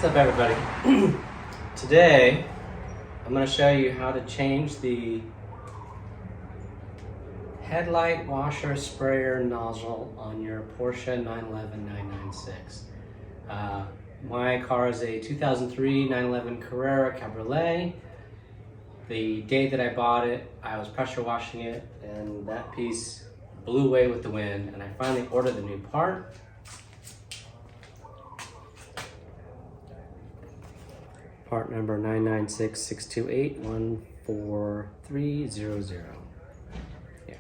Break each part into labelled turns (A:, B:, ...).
A: What's up, everybody? Today I'm going to show you how to change the headlight washer sprayer nozzle on your Porsche 911 996. My car is a 2003 911 Carrera Cabriolet. The day that I bought it, I was pressure washing it and that piece blew away with the wind, and I finally ordered the new part. Part number 996-628-14300. Yeah.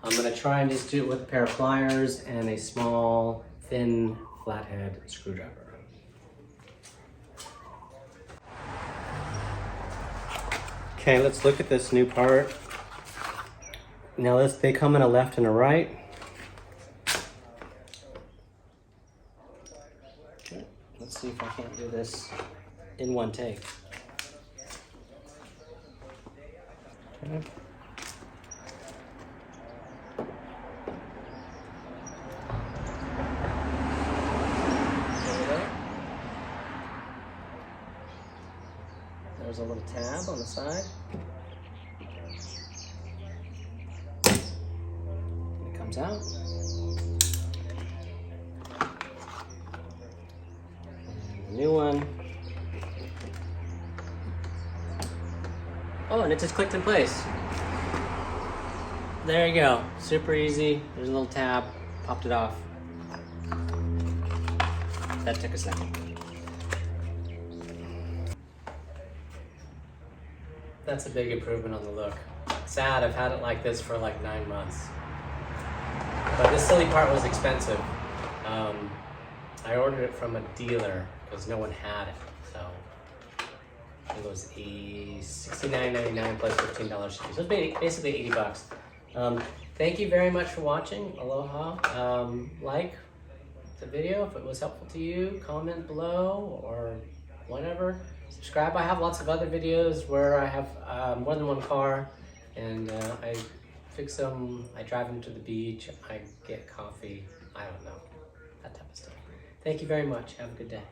A: I'm gonna try and just do it with a pair of pliers and a small, thin, flathead screwdriver. Okay, let's look at this new part. Now they come in a left and a right. Let's see if I can't do this in one take. Okay. There's a little tab on the side. It comes out. New one. Oh, and it just clicked in place. There you go. Super easy. There's a little tab. Popped it off. That took a second. That's a big improvement on the look. Sad, I've had it like this for like 9 months. But this silly part was expensive. I ordered it from a dealer because no one had it, so it was $69.99 plus $15 shipping. So it's basically 80 bucks. Thank you very much for watching. Aloha. Like the video if it was helpful to you. Comment below or whatever. Subscribe. I have lots of other videos where I have more than one car, and I fix them. I drive them to the beach. I get coffee. I don't know, that type of stuff. Thank you very much. Have a good day.